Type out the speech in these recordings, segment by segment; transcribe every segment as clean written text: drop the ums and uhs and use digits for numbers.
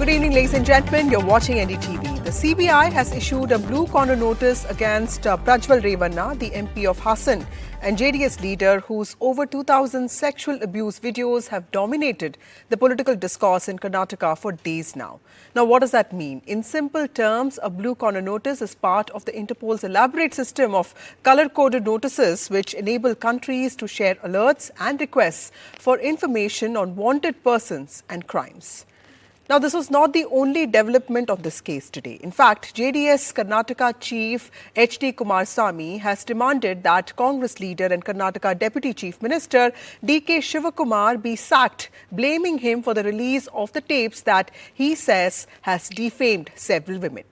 Good evening, ladies and gentlemen. You're watching NDTV. The CBI has issued a blue corner notice against Prajwal Revanna, the MP of Hassan and JDS leader, whose over 2,000 sexual abuse videos have dominated the political discourse in Karnataka for days now. Now, what does that mean? In simple terms, a blue corner notice is part of the Interpol's elaborate system of color-coded notices which enable countries to share alerts and requests for information on wanted persons and crimes. Now, this was not the only development of this case today. In fact, JDS Karnataka Chief Kumaraswamy has demanded that Congress leader and Karnataka Deputy Chief Minister Shivakumar be sacked, blaming him for the release of the tapes that he says has defamed several women.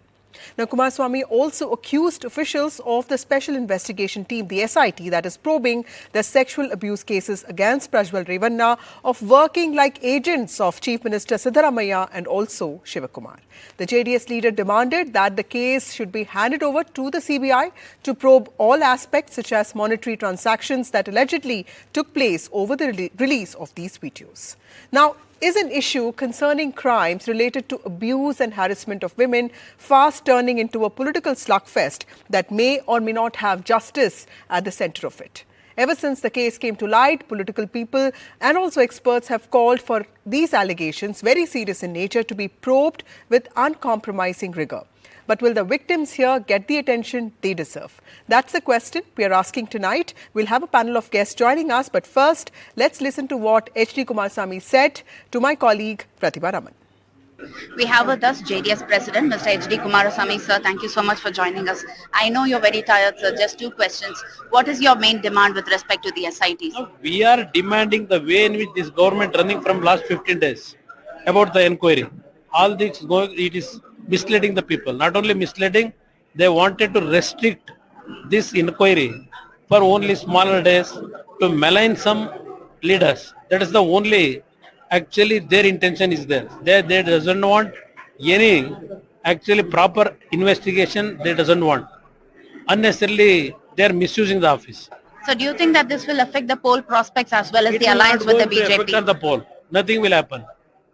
Now, Kumaraswamy also accused officials of the Special Investigation Team, the SIT, that is probing the sexual abuse cases against Prajwal Revanna, of working like agents of Chief Minister Siddaramaiah and also Shivakumar. The JDS leader demanded that the case should be handed over to the CBI to probe all aspects such as monetary transactions that allegedly took place over the release of these videos. Now, is an issue concerning crimes related to abuse and harassment of women fast turning into a political slugfest that may or may not have justice at the center of it? Ever since the case came to light, political people and also experts have called for these allegations, very serious in nature, to be probed with uncompromising rigor. But will the victims here get the attention they deserve? That's the question we are asking tonight. We'll have a panel of guests joining us. But first, let's listen to what Kumaraswamy said to my colleague Pratibha Raman. We have with us JDS President, Mr. Kumaraswamy. Sir, thank you so much for joining us. I know you're very tired, sir. Just two questions. What is your main demand with respect to the SITs? We are demanding the way in which this government running from last 15 days about the inquiry. All this going, it is misleading the people. Not only misleading, they wanted to restrict this inquiry for only smaller days to malign some leaders. That is the only, actually their intention is there. They doesn't want any actually proper investigation. They doesn't want. Unnecessarily, they are misusing the office. So do you think that this will affect the poll prospects as well as the alliance with the BJP? Affect the poll. Nothing will happen.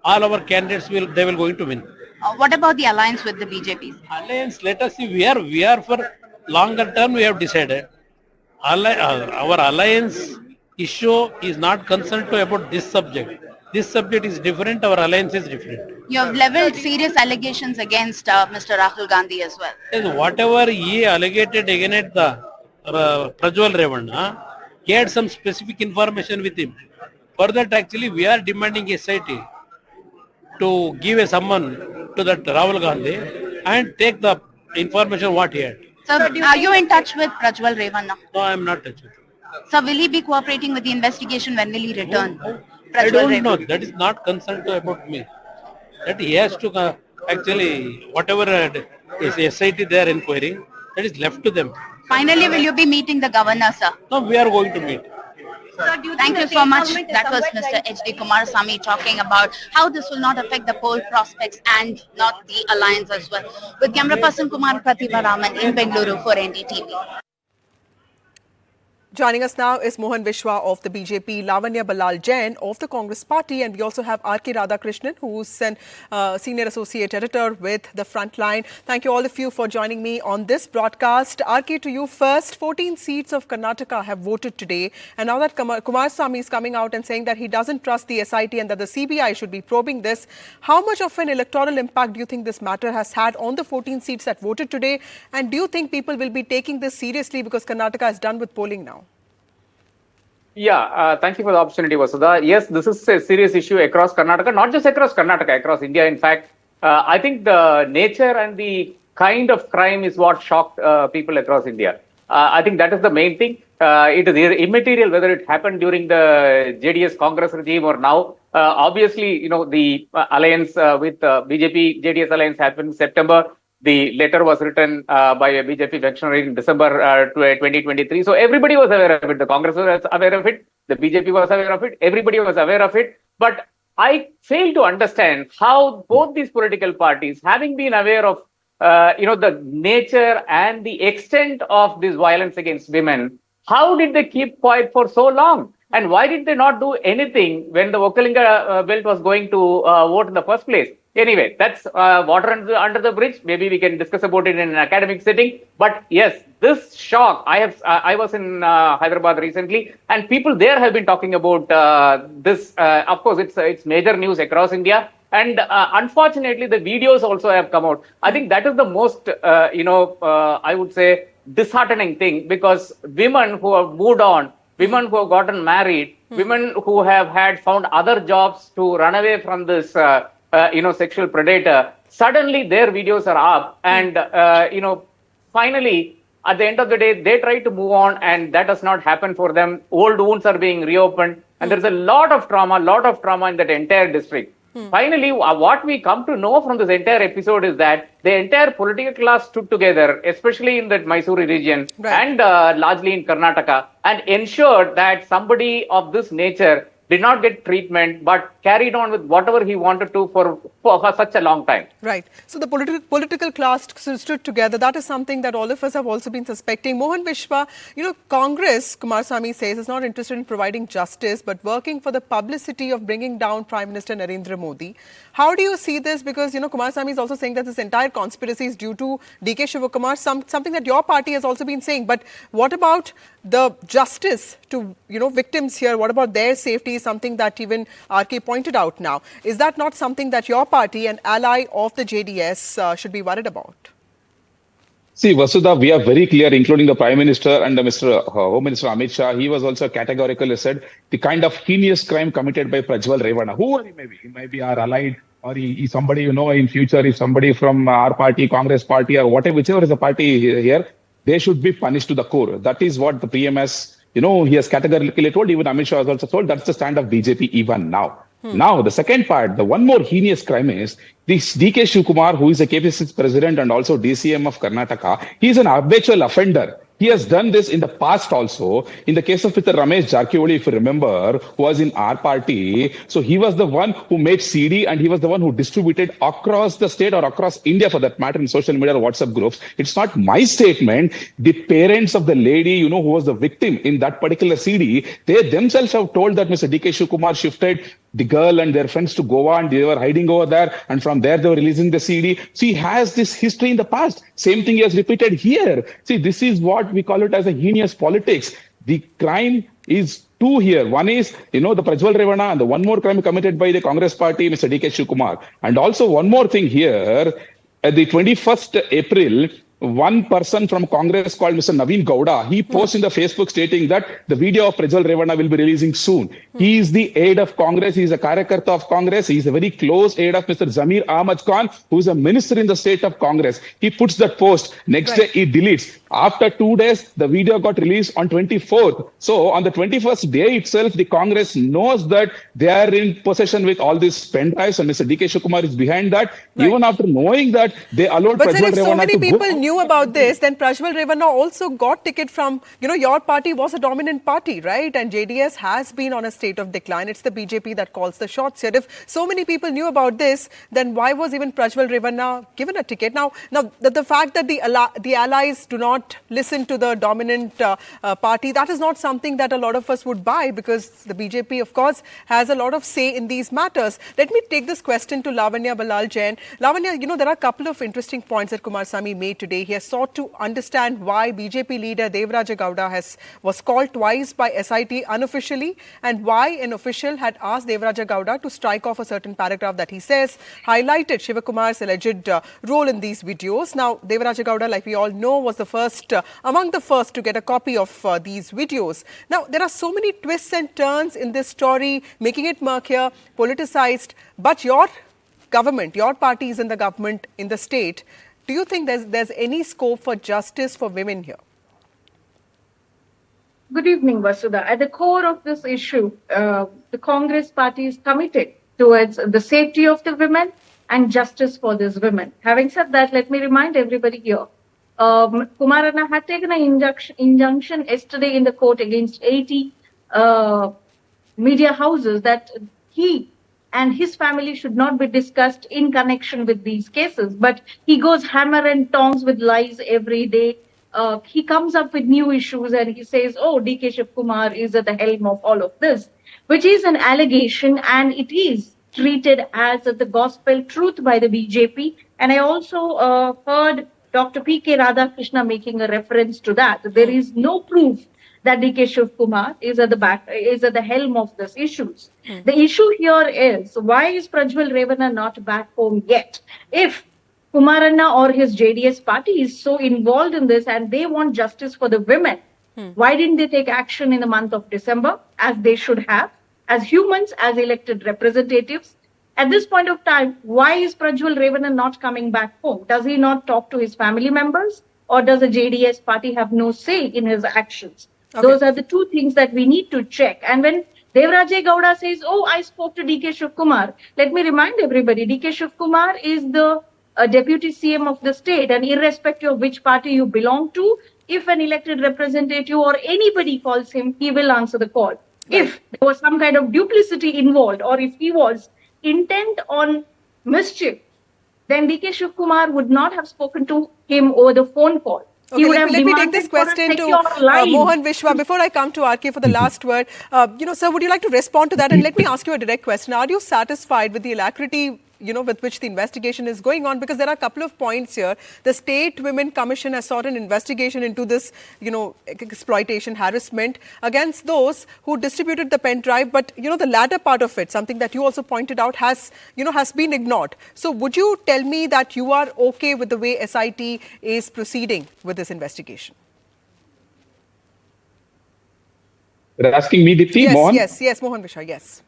All our candidates they will going to win. What about the alliance with the BJP? Alliance, let us see. We are for longer term. We have decided. Our alliance issue is not concerned to about this subject. This subject is different. Our alliance is different. You have leveled serious allegations against Mr. Rahul Gandhi as well. Yes, whatever he alleged against the Prajwal Revanna, he had some specific information with him. For that, actually, we are demanding SIT to give a summon to that Rahul Gandhi and take the information what he had. Sir, are you in touch with Prajwal Revanna? No, I am not touched. Sir, will he be cooperating with the investigation? When will he return? I don't know. That is not concerned to about me. That he has to actually, whatever is SIT they are inquiring, that is left to them. Finally, will you be meeting the governor, sir? No, we are going to meet. Thank you so much. That was Mr. Kumaraswamy talking about how this will not affect the poll prospects and not the alliance as well. With camera person Kumar, Pratibha Raman in Bengaluru for NDTV. Joining us now is Mohan Vishwa of the BJP, Lavanya Balal Jain of the Congress Party, and we also have R.K. Radhakrishnan, who's an senior associate editor with the Frontline. Thank you all of you for joining me on this broadcast. R.K., to you first. 14 seats of Karnataka have voted today, and now that Kumaraswamy is coming out and saying that he doesn't trust the SIT and that the CBI should be probing this, how much of an electoral impact do you think this matter has had on the 14 seats that voted today? And do you think people will be taking this seriously because Karnataka is done with polling now? Yeah, thank you for the opportunity, Vasudha. Yes, this is a serious issue across Karnataka, not just across Karnataka, across India. In fact, I think the nature and the kind of crime is what shocked people across India. I think that is the main thing. It is immaterial whether it happened during the JDS Congress regime or now. Obviously, the alliance with BJP, JDS alliance happened in September. The letter was written by a BJP functionary in December 2023. So everybody was aware of it. The Congress was aware of it. The BJP was aware of it. Everybody was aware of it. But I fail to understand how both these political parties, having been aware of the nature and the extent of this violence against women, how did they keep quiet for so long? And why did they not do anything when the Vokalinga bill was going to vote in the first place? Anyway, that's water under the bridge. Maybe we can discuss about it in an academic setting. But yes, this shock. I was in Hyderabad recently, and people there have been talking about this. Of course, it's major news across India. And unfortunately, the videos also have come out. I think that is the most, I would say, disheartening thing, because women who have moved on, women who have gotten married, women who have found other jobs to run away from this, sexual predator, suddenly their videos are up, and finally, at the end of the day, they try to move on, and that does not happen for them. Old wounds are being reopened, and there's a lot of trauma in that entire district. Finally, what we come to know from this entire episode is that the entire political class stood together, especially in that Mysore region, and largely in Karnataka, and ensured that somebody of this nature did not get treatment, but carried on with whatever he wanted to for such a long time. Right. So the political class stood together. That is something that all of us have also been suspecting. Mohan Vishwa, Congress, Kumaraswamy says, is not interested in providing justice, but working for the publicity of bringing down Prime Minister Narendra Modi. How do you see this? Because, Kumaraswamy is also saying that this entire conspiracy is due to DK Shivakumar, something that your party has also been saying. But what about the justice to, victims here? What about their safety? Something that even RK pointed out now. Is that not something that your party, an ally of the JDS, should be worried about? See, Vasudha, we are very clear, including the Prime Minister and Mr. Home Minister Amit Shah. He was also categorical, said the kind of heinous crime committed by Prajwal Revanna, whoever he may be our allied, or he somebody, in future, if somebody from our party, Congress party, or whatever, whichever is the party here, they should be punished to the core. That is what the PM has, he has categorically told. Even Amit Shah has also told that's the stand of BJP even now. Now, the second part, the one more heinous crime is this DK Shivakumar, who is a KPCC president and also DCM of Karnataka. He is an habitual offender. He has done this in the past also. In the case of Mr. Ramesh Jarkioli, if you remember, who was in our party. So he was the one who made CD, and he was the one who distributed across the state or across India for that matter in social media or WhatsApp groups. It's not my statement. The parents of the lady, who was the victim in that particular CD, they themselves have told that Mr. DK Shivakumar shifted the girl and their friends to Goa, and they were hiding over there, and from there they were releasing the CD. So he has this history in the past. Same thing he has repeated here. See, this is what we call it as a heinous politics. The crime is two here. One is, the Prajwal Revanna, and the one more crime committed by the Congress party, Mr. DK Shivakumar. And also one more thing here, at the 21st April, one person from Congress called Mr. Naveen Gowda, he posts in the Facebook stating that the video of Prajwal Revanna will be releasing soon. He is the aide of Congress. He is a Karyakarta of Congress. He is a very close aide of Mr. Zamir Ahmad Khan, who is a minister in the state of Congress. He puts that post. Next day, he deletes. After 2 days, the video got released on 24th. So on the 21st day itself, the Congress knows that they are in possession with all these pen drives, and Mr. DK Shivakumar is behind that. Right. Even after knowing that, they allowed Prajwal Revanna to go. But if so many people knew about this, then Prajwal Revanna also got ticket from, your party was a dominant party, right? And JDS has been on a state of decline. It's the BJP that calls the shots here. If so many people knew about this, then why was even Prajwal Revanna given a ticket? Now the fact that the allies do not listen to the dominant party, that is not something that a lot of us would buy, because the BJP, of course, has a lot of say in these matters. Let me take this question to Lavanya Balal Jain. Lavanya, there are a couple of interesting points that Kumaraswamy made today. He has sought to understand why BJP leader Devaraja Gowda was called twice by SIT unofficially, and why an official had asked Devaraja Gowda to strike off a certain paragraph that he says highlighted Shivakumar's alleged role in these videos. Now, Devaraja Gowda, like we all know, was among the first to get a copy of these videos. Now, there are so many twists and turns in this story, making it murkier, politicized, but your government, your party is in the government in the state. Do you think there's any scope for justice for women here? Good evening, Vasudha. At the core of this issue, the Congress party is committed towards the safety of the women and justice for these women. Having said that, let me remind everybody here, Kumarana had taken an injunction yesterday in the court against 80 media houses that he and his family should not be discussed in connection with these cases. But he goes hammer and tongs with lies every day. he comes up with new issues and he says, oh, DK Shivakumar is at the helm of all of this, which is an allegation, and it is treated as the gospel truth by the BJP. And I also heard Dr. P.K. Radhakrishna making a reference to that. There is no proof that DK Shivakumar is at the helm of these issues. The issue here is, why is Prajwal Revanna not back home yet? If Kumaranna or his JDS party is so involved in this and they want justice for the women, why didn't they take action in the month of December, as they should have, as humans, as elected representatives? At this point of time, why is Prajwal Revanna not coming back home? Does he not talk to his family members, or does the JDS party have no say in his actions? Okay. Those are the two things that we need to check. And when Devaraje Gowda says, oh, I spoke to DK Shivakumar, let me remind everybody, DK Shivakumar is the deputy CM of the state, and irrespective of which party you belong to, if an elected representative or anybody calls him, he will answer the call. Right. If there was some kind of duplicity involved, or if he was intent on mischief, then DK Shivakumar would not have spoken to him over the phone call. Okay, let me take this question to Mohan Vishwa. Before I come to RK for the last word, sir, would you like to respond to that? And let me ask you a direct question. Are you satisfied with the alacrity, with which the investigation is going on? Because there are a couple of points here. The State Women Commission has sought an investigation into this, exploitation, harassment against those who distributed the pen drive. But, the latter part of it, something that you also pointed out, has been ignored. So would you tell me that you are okay with the way SIT is proceeding with this investigation? You're asking me, Dipti? Yes, Mohan? yes, Mohan Vishwa, yes.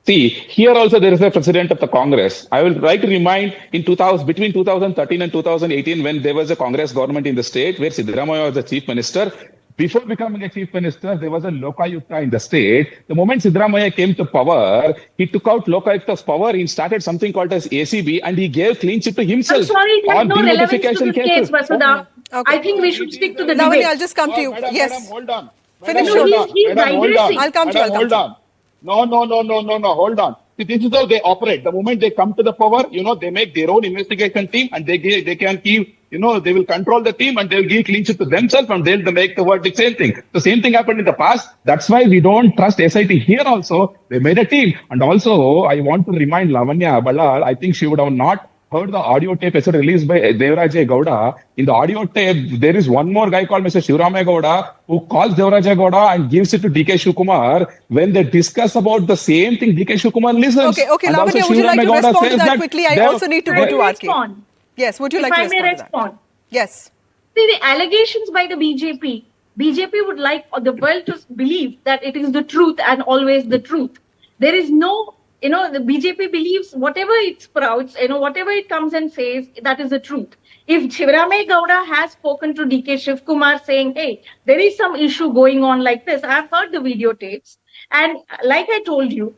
See, here also there is a president of the Congress. I will like to remind between 2013 and 2018, when there was a Congress government in the state where Siddaramaiah was the chief minister. Before becoming a chief minister, there was a Lokayukta in the state. The moment Siddaramaiah came to power, he took out Lokayukta's power. He started something called as ACB, and he gave clean chit to himself. I'm sorry, it has no relevance to the case, Vasudha. Okay. I think we should stick to the Lavanya, debate. I'll just come to you. Madam, Yes. Madam, hold on. Finish. He's digressing. I'll come to you. Hold on. No, hold on. See, this is how they operate. The moment they come to the power, they make their own investigation team, and they can give, they will control the team, and they'll give clean chit to themselves, and they'll make the verdict. Same thing. The same thing happened in the past. That's why we don't trust SIT here also. They made a team. And also, I want to remind Lavanya Balal, I think she would have not heard the audio tape yesterday released by Devaraje Gowda. In the audio tape, there is one more guy called Mr. Shivakumar Gowda who calls Devaraje Gowda and gives it to DK Shivakumar. When they discuss about the same thing, DK Shivakumar listens. Okay, Lavanya, would you like to respond to that quickly? I also need to go to RK. Yes, would you like to respond to that? Yes. See, the allegations by the BJP would like the world to believe that it is the truth and always the truth. There is no, the BJP believes whatever it sprouts, whatever it comes and says, that is the truth. If Siddaramaiah Gowda has spoken to DK Shivakumar saying, hey, there is some issue going on like this, I've heard the videotapes. And like I told you,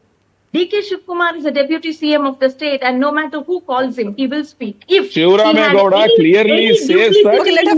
DK Shivakumar is a deputy CM of the state, and no matter who calls him, he will speak. If Shivakumar Gowda clearly says that. Okay, let her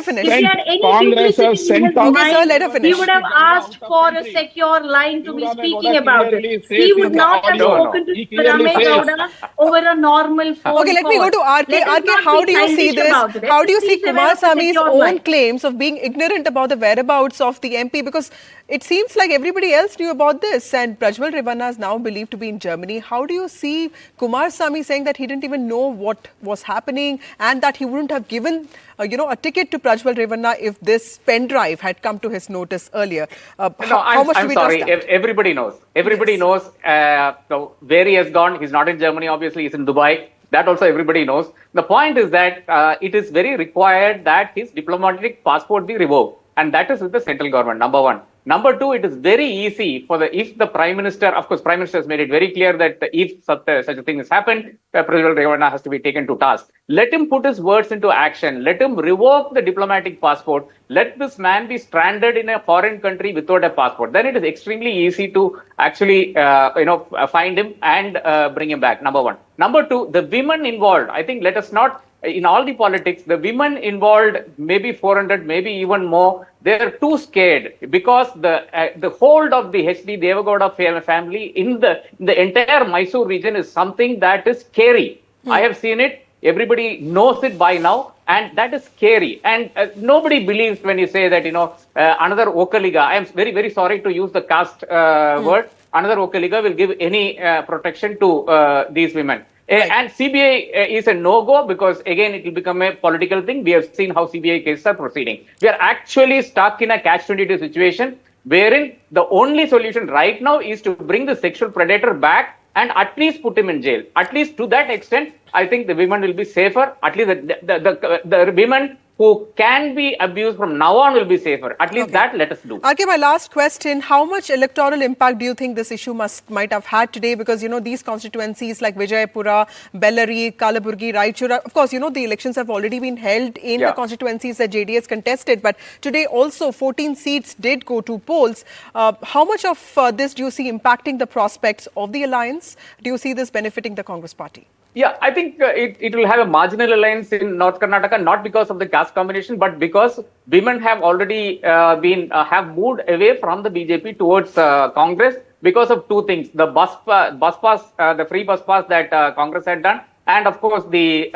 finish. If he had any Congress has duplicity in his sent out. Okay, sir, let her finish. he would have asked for a secure line to be speaking about it. He would not have spoken to Siddaramaiah Gowda over a normal phone call. Okay, let me go to RK. RK, how do you see this? How do you see Kumaraswamy's own claims of being ignorant about the whereabouts of the MP? Because it seems like everybody else knew about this, and Prajwal Revanna is now believed to be in Germany. How do you see Kumaraswamy saying that he didn't even know what was happening, and that he wouldn't have given a ticket to Prajwal Revanna if this pen drive had come to his notice earlier? How much do we trust that? Everybody knows. Everybody knows where he has gone. He's not in Germany, obviously. He's in Dubai. That also everybody knows. The point is that it is very required that his diplomatic passport be revoked. And that is with the central government, number one. Number two, it is very easy if the Prime Minister, of course, Prime Minister has made it very clear that if such a thing has happened, Prajwal Revanna has to be taken to task. Let him put his words into action. Let him revoke the diplomatic passport. Let this man be stranded in a foreign country without a passport. Then it is extremely easy to actually, find him and bring him back, number one. Number two, the women involved, I think let us not, in all the politics, the women involved, maybe 400, maybe even more, they are too scared because the hold of the HD Devagowda family in the entire Mysore region is something that is scary. I have seen it. Everybody knows it by now, and that is scary. And nobody believes when you say that, another Okaliga, I am very, very sorry to use the caste word, another Okaliga will give any protection to these women. Right. And CBI is a no-go because, again, it will become a political thing. We have seen how CBI cases are proceeding. We are actually stuck in a catch-22 situation wherein the only solution right now is to bring the sexual predator back and at least put him in jail. At least to that extent, I think the women will be safer. At least the women who can be abused from now on will be safer. At least that let us do. Okay, my last question. How much electoral impact do you think this issue might have had today? Because, these constituencies like Vijayapura, Bellary, Kalaburgi, Raichura, of course, the elections have already been held in the constituencies that JDS contested. But today also 14 seats did go to polls. How much of this do you see impacting the prospects of the alliance? Do you see this benefiting the Congress party? Yeah, I think it will have a marginal alliance in North Karnataka, not because of the caste combination, but because women have already have moved away from the BJP towards Congress because of two things: the bus pass, the free bus pass that Congress had done, and of course the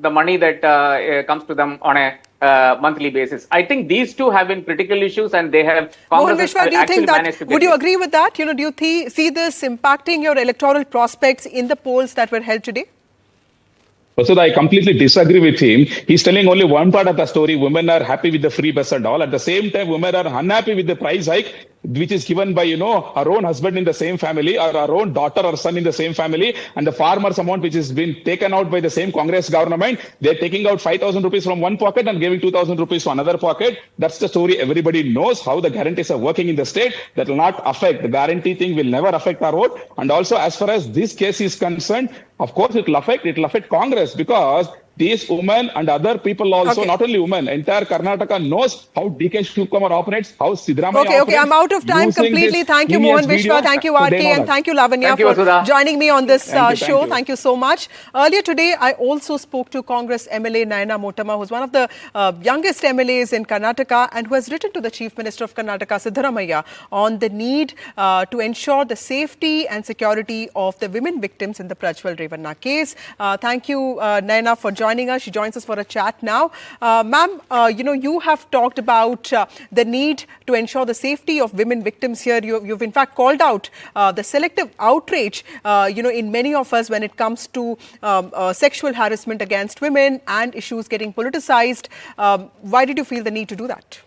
the money that comes to them on a monthly basis. I think these two have been critical issues, and they have. Congress Mohan Vishwa, do you think that? Would you agree with that? Do you see this impacting your electoral prospects in the polls that were held today? So I completely disagree with him. He's telling only one part of the story. Women are happy with the free bus and all. At the same time, women are unhappy with the price hike, which is given by, our own husband in the same family or our own daughter or son in the same family. And the farmer's amount, which has been taken out by the same Congress government, they're taking out 5,000 rupees from one pocket and giving 2,000 rupees to another pocket. That's the story. Everybody knows how the guarantees are working in the state. That will not affect. The guarantee thing will never affect our vote. And also, as far as this case is concerned, of course, it will affect Congress because these women and other people also, not only women, entire Karnataka knows how DK Shivakumar operates, how Siddaramaiah operates. Okay, I'm out of time completely. Thank you, Mohan Vishwa. Thank you, RK, and thank you, Lavanya, for joining me on this show. Thank you so much. Earlier today, I also spoke to Congress MLA Nayana Motama, who's one of the youngest MLAs in Karnataka and who has written to the Chief Minister of Karnataka, Siddaramaiah, on the need to ensure the safety and security of the women victims in the Prajwal Revanna case. Thank you, Nayana, for joining us. She joins us for a chat now. Ma'am, you have talked about the need to ensure the safety of women victims here. You've in fact called out the selective outrage, in many of us when it comes to sexual harassment against women and issues getting politicized. Why did you feel the need to do that?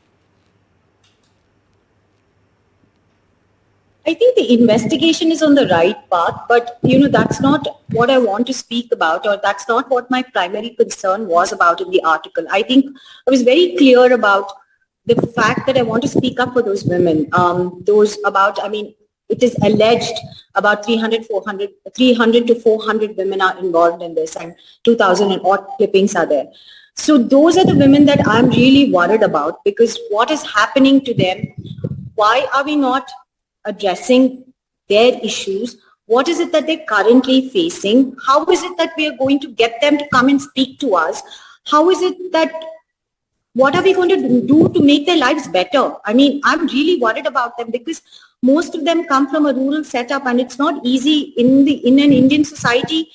I think the investigation is on the right path, but that's not what I want to speak about, or that's not what my primary concern was about in the article. I think I was very clear about the fact that I want to speak up for those women. It is alleged about 300 to 400 women are involved in this, and 2,000 and odd clippings are there. So those are the women that I'm really worried about, because what is happening to them? Why are we not addressing their issues? What is it that they're currently facing? How is it that we are going to get them to come and speak to us? How is it that, what are we going to do to make their lives better? I'm really worried about them because most of them come from a rural setup, and it's not easy in an Indian society,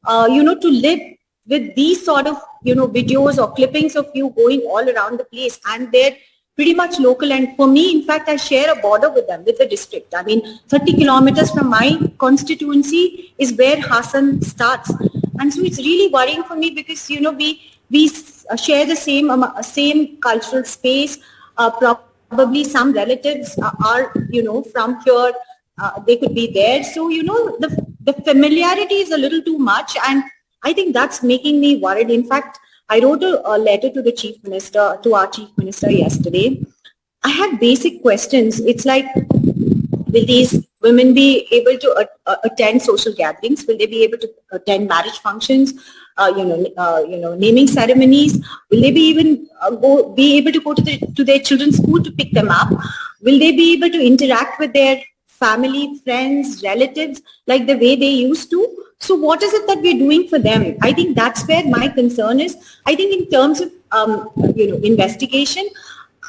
to live with these sort of, videos or clippings of you going all around the place, and they're pretty much local. And for me, in fact, I share a border with them, with the district. 30 kilometers from my constituency is where Hassan starts. And so it's really worrying for me because, we share the same cultural space. Probably some relatives are, from here, they could be there. So, the familiarity is a little too much. And I think that's making me worried. In fact, I wrote a letter to our Chief Minister yesterday. I have basic questions. It's like, will these women be able to attend social gatherings? Will they be able to attend marriage functions? Naming ceremonies? Will they be able to go to their children's school to pick them up? Will they be able to interact with their family, friends, relatives like the way they used to? So what is it that we're doing for them? I think that's where my concern is. I think in terms of, investigation,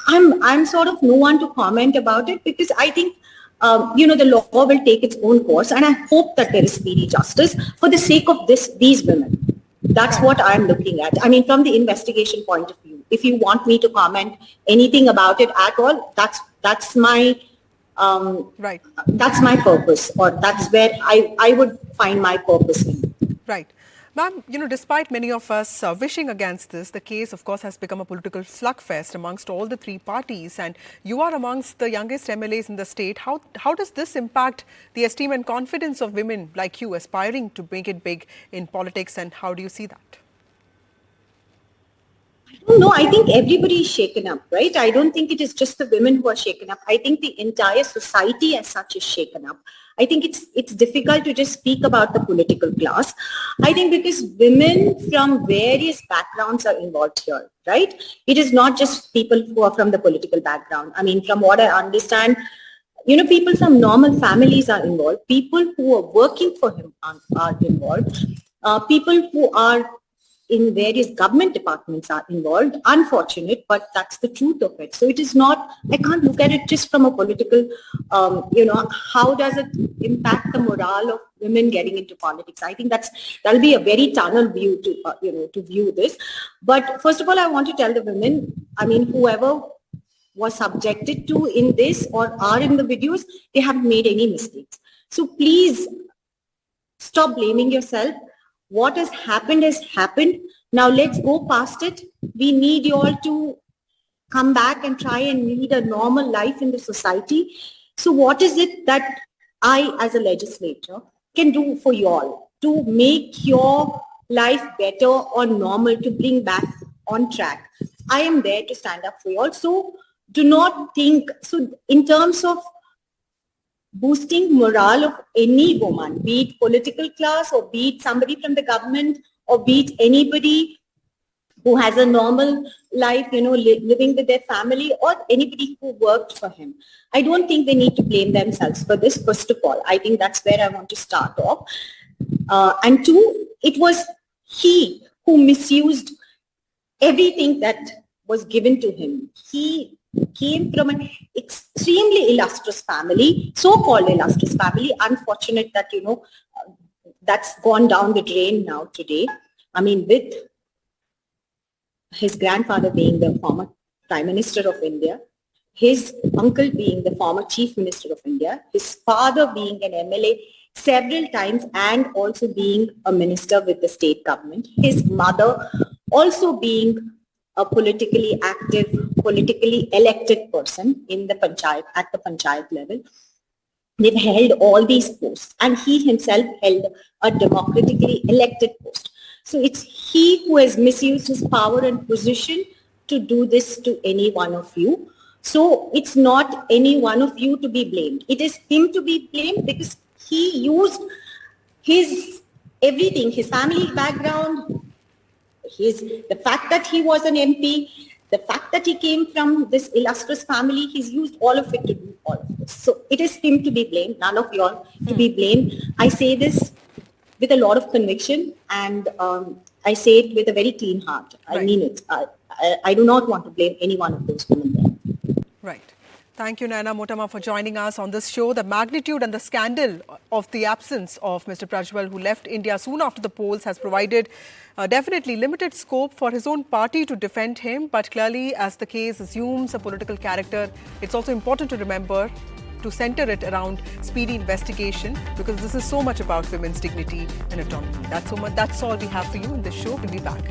I'm sort of no one to comment about it because I think, the law will take its own course, and I hope that there is speedy justice for the sake of these women. That's what I'm looking at. I mean, from the investigation point of view, if you want me to comment anything about it at all, that's my Right. That's my purpose, or that's where I would find my purpose in. Right. Ma'am, despite many of us wishing against this, the case, of course, has become a political slugfest amongst all the three parties. And you are amongst the youngest MLAs in the state. How does this impact the esteem and confidence of women like you aspiring to make it big in politics? And how do you see that? No, I think everybody is shaken up, right? I don't think it is just the women who are shaken up. I think the entire society as such is shaken up. I think it's difficult to just speak about the political class. I think because women from various backgrounds are involved here, right? It is not just people who are from the political background. I mean, from what I understand, people from normal families are involved. People who are working for him are involved. People who are in various government departments are involved. Unfortunate, but that's the truth of it. So it is not, I can't look at it just from a political, how does it impact the morale of women getting into politics? I think that'll be a very tunnel view to view this. But first of all, I want to tell the women, I mean, whoever was subjected to in this or are in the videos, they haven't made any mistakes. So please stop blaming yourself. What has happened has happened. Now let's go past it. We need you all to come back and try and lead a normal life in the society. So what is it that I as a legislator can do for you all to make your life better or normal, to bring back on track? I am there to stand up for you all. So do not think, so in terms of boosting morale of any woman, be it political class or be it somebody from the government or be it anybody who has a normal life, living with their family, or anybody who worked for him. I don't think they need to blame themselves for this, first of all. I think that's where I want to start off. And two, it was he who misused everything that was given to him. He came from an extremely illustrious family, so-called illustrious family. Unfortunate that, that's gone down the drain now today. I mean, with his grandfather being the former Prime Minister of India, his uncle being the former Chief Minister of India, his father being an MLA several times and also being a minister with the state government, his mother also being a politically active, politically elected person in the panchayat, at the panchayat level. They've held all these posts and he himself held a democratically elected post. So it's he who has misused his power and position to do this to any one of you. So it's not any one of you to be blamed. It is him to be blamed because he used his everything, his family background, the fact that he was an MP, the fact that he came from this illustrious family, he's used all of it to do all of this. So it is him to be blamed, none of you all to be blamed. I say this with a lot of conviction and I say it with a very clean heart. I mean it. I do not want to blame any one of those women there. Right. Thank you, Naina Motama, for joining us on this show. The magnitude and the scandal of the absence of Mr. Prajwal, who left India soon after the polls, has provided definitely limited scope for his own party to defend him. But clearly, as the case assumes a political character, it's also important to remember to center it around speedy investigation, because this is so much about women's dignity and autonomy. That's all we have for you in this show. We'll be back.